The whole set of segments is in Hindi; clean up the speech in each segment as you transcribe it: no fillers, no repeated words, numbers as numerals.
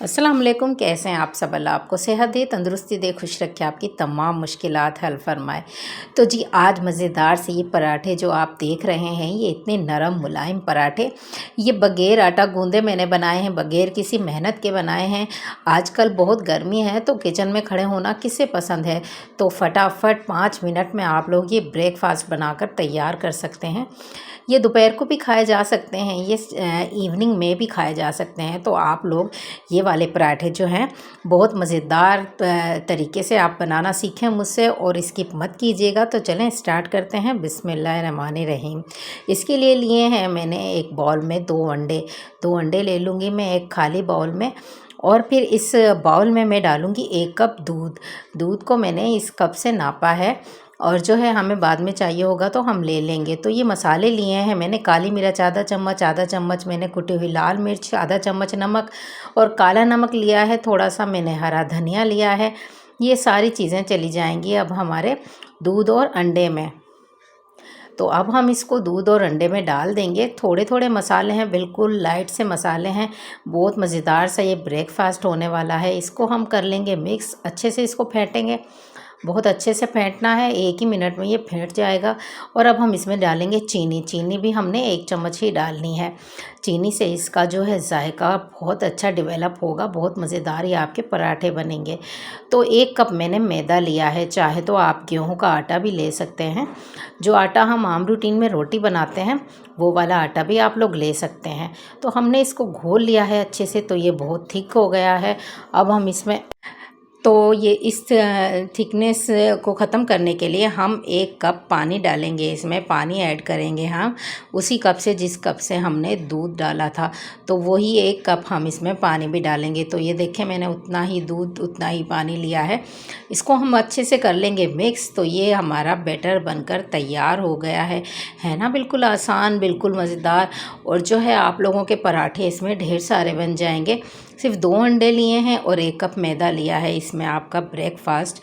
अस्सलाम वालेकुम। कैसे हैं आप सब? अल्लाह आपको सेहत दे, तंदुरुस्ती दे, खुश रखे, आपकी तमाम मुश्किलात हल फरमाए। तो जी आज मज़ेदार से ये पराठे जो आप देख रहे हैं, ये इतने नरम मुलायम पराठे, ये बग़ैर आटा गूँदे मैंने बनाए हैं, बग़ैर किसी मेहनत के बनाए हैं। आजकल बहुत गर्मी है तो किचन में खड़े होना किसे पसंद है, तो फटाफट 5 मिनट में आप लोग ये ब्रेकफास्ट बनाकर तैयार कर सकते हैं। ये दोपहर को भी खाए जा सकते हैं, ये इवनिंग में भी खाए जा सकते हैं। तो आप लोग ये वाले पराठे जो हैं बहुत मज़ेदार तरीके से आप बनाना सीखें मुझसे और स्किप मत कीजिएगा। तो चलें स्टार्ट करते हैं। बिस्मिल्लाहिर्रहमानिर्रहीम। इसके लिए लिए हैं मैंने एक बाउल में 2 अंडे ले लूँगी मैं एक खाली बाउल में। और फिर इस बाउल में मैं डालूँगी 1 कप दूध को मैंने इस कप से नापा है और जो है हमें बाद में चाहिए होगा तो हम ले लेंगे। तो ये मसाले लिए हैं मैंने काली मिर्च आधा चम्मच मैंने कुटी हुई लाल मिर्च, आधा चम्मच नमक और काला नमक लिया है, थोड़ा सा मैंने हरा धनिया लिया है। ये सारी चीज़ें चली जाएंगी अब हमारे दूध और अंडे में। तो अब हम इसको दूध और अंडे में डाल देंगे। थोड़े थोड़े मसाले हैं, बिल्कुल लाइट से मसाले हैं। बहुत मज़ेदार सा ये ब्रेकफास्ट होने वाला है। इसको हम कर लेंगे मिक्स, अच्छे से इसको फेंटेंगे। बहुत अच्छे से फेंटना है, 1 ही मिनट में ये फेंट जाएगा। और अब हम इसमें डालेंगे चीनी भी हमने 1 चम्मच ही डालनी है। चीनी से इसका जो है जायका बहुत अच्छा डेवलप होगा, बहुत मज़ेदार ये आपके पराठे बनेंगे। तो 1 कप मैंने मैदा लिया है, चाहे तो आप गेहूं का आटा भी ले सकते हैं। जो आटा हम आम रूटीन में रोटी बनाते हैं वो वाला आटा भी आप लोग ले सकते हैं। तो हमने इसको घोल लिया है अच्छे से, तो ये बहुत थिक हो गया है। अब हम इसमें ये इस थिकनेस को ख़त्म करने के लिए हम 1 कप पानी डालेंगे। इसमें पानी ऐड करेंगे हम उसी कप से जिस कप से हमने दूध डाला था, तो वही 1 कप हम इसमें पानी भी डालेंगे। तो ये देखें मैंने उतना ही दूध उतना ही पानी लिया है। इसको हम अच्छे से कर लेंगे मिक्स। तो ये हमारा बैटर बनकर तैयार हो गया है ना। बिल्कुल आसान, बिल्कुल मज़ेदार और जो है आप लोगों के पराठे इसमें ढेर सारे बन जाएंगे। सिर्फ 2 अंडे लिए हैं और 1 कप मैदा लिया है। इसमें आपका ब्रेकफास्ट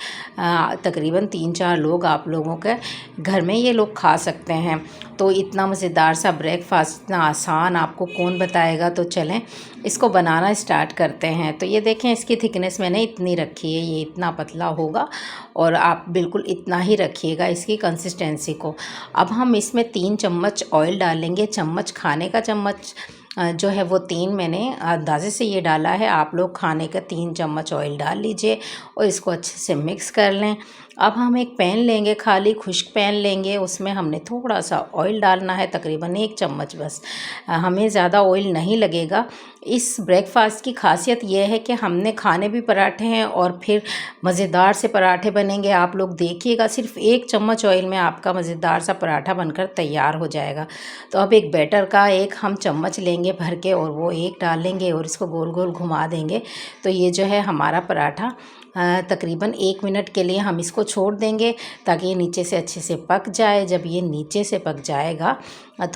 तकरीबन 3-4 लोग आप लोगों के घर में ये लोग खा सकते हैं। तो इतना मज़ेदार सा ब्रेकफास्ट, इतना आसान, आपको कौन बताएगा। तो चलें इसको बनाना स्टार्ट करते हैं। तो ये देखें इसकी थिकनेस मैंने इतनी रखी है, ये इतना पतला होगा और आप बिल्कुल इतना ही रखिएगा इसकी कंसिस्टेंसी को। अब हम इसमें 3 चम्मच ऑयल डालेंगे। चम्मच, खाने का चम्मच जो है वो 3 मैंने अंदाज़े से ये डाला है। आप लोग खाने का 3 चम्मच ऑयल डाल लीजिए और इसको अच्छे से मिक्स कर लें। अब हम एक पैन लेंगे, खाली खुश्क पैन लेंगे, उसमें हमने थोड़ा सा ऑयल डालना है, तकरीबन 1 चम्मच बस। हमें ज़्यादा ऑयल नहीं लगेगा। इस ब्रेकफास्ट की खासियत यह है कि हमने खाने भी पराठे हैं और फिर मज़ेदार से पराठे बनेंगे। आप लोग देखिएगा, सिर्फ 1 चम्मच ऑयल में आपका मज़ेदार सा पराठा बनकर तैयार हो जाएगा। तो अब एक बैटर का एक हम चम्मच लेंगे भर के और वो एक डालेंगे और इसको गोल गोल घुमा देंगे। तो ये जो है हमारा पराठा तकरीबन 1 मिनट के लिए हम इसको छोड़ देंगे ताकि ये नीचे से अच्छे से पक जाए। जब ये नीचे से पक जाएगा,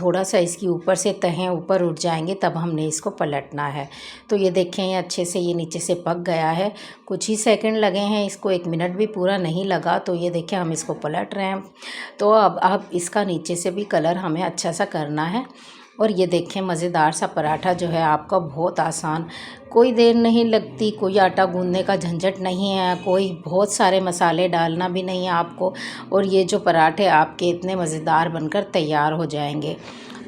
थोड़ा सा इसकी ऊपर से तहें ऊपर उठ जाएंगे, तब हमने इसको पलटना है। तो ये देखें ये अच्छे से ये नीचे से पक गया है। कुछ ही सेकंड लगे हैं इसको, 1 मिनट भी पूरा नहीं लगा। तो ये देखें हम इसको पलट रहे हैं। तो अब इसका नीचे से भी कलर हमें अच्छा सा करना है। और ये देखें मज़ेदार सा पराठा जो है आपका बहुत आसान, कोई देर नहीं लगती, कोई आटा गूंदने का झंझट नहीं है, कोई बहुत सारे मसाले डालना भी नहीं है आपको। और ये जो पराठे आपके इतने मज़ेदार बनकर तैयार हो जाएंगे।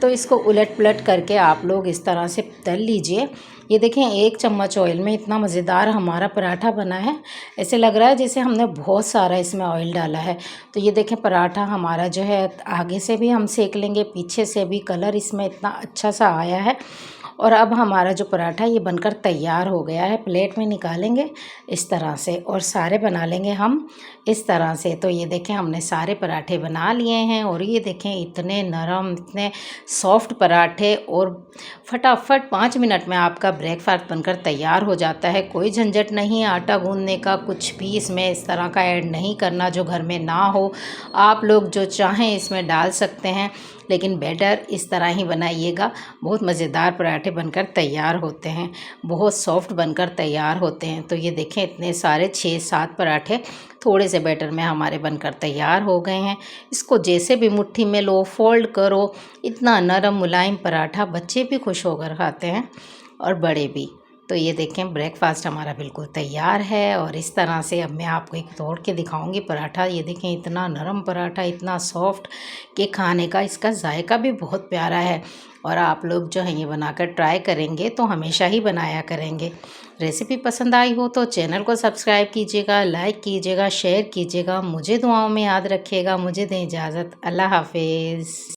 तो इसको उलट पुलट करके आप लोग इस तरह से तल लीजिए। ये देखें 1 चम्मच ऑयल में इतना मज़ेदार हमारा पराठा बना है। ऐसे लग रहा है जैसे हमने बहुत सारा इसमें ऑयल डाला है। तो ये देखें पराठा हमारा जो है आगे से भी हम सेक लेंगे, पीछे से भी, कलर इसमें इतना अच्छा सा आया है। और अब हमारा जो पराठा ये बनकर तैयार हो गया है। प्लेट में निकालेंगे इस तरह से और सारे बना लेंगे हम इस तरह से। तो ये देखें हमने सारे पराठे बना लिए हैं और ये देखें इतने नरम, इतने सॉफ्ट पराठे और फटाफट 5 मिनट में आपका ब्रेकफास्ट बनकर तैयार हो जाता है। कोई झंझट नहीं है आटा गूंदने का, कुछ भी इसमें इस तरह का ऐड नहीं करना जो घर में ना हो। आप लोग जो चाहें इसमें डाल सकते हैं, लेकिन बैटर इस तरह ही बनाइएगा। बहुत मज़ेदार पराठे बनकर तैयार होते हैं, बहुत सॉफ्ट बनकर तैयार होते हैं। तो ये देखें इतने सारे 6-7 पराठे थोड़े से बैटर में हमारे बनकर तैयार हो गए हैं। इसको जैसे भी मुट्ठी में लो, फोल्ड करो, इतना नरम मुलायम पराठा, बच्चे भी खुश होकर खाते हैं और बड़े भी। तो ये देखें ब्रेकफास्ट हमारा बिल्कुल तैयार है और इस तरह से अब मैं आपको एक तोड़ के दिखाऊंगी पराठा। ये देखें इतना नरम पराठा, इतना सॉफ्ट कि खाने का इसका जायका भी बहुत प्यारा है। और आप लोग जो हैं ये बनाकर ट्राई करेंगे तो हमेशा ही बनाया करेंगे। रेसिपी पसंद आई हो तो चैनल को सब्सक्राइब कीजिएगा, लाइक कीजिएगा, शेयर कीजिएगा। मुझे दुआओं में याद रखिएगा। मुझे दें इजाज़त। अल्लाह हाफिज़।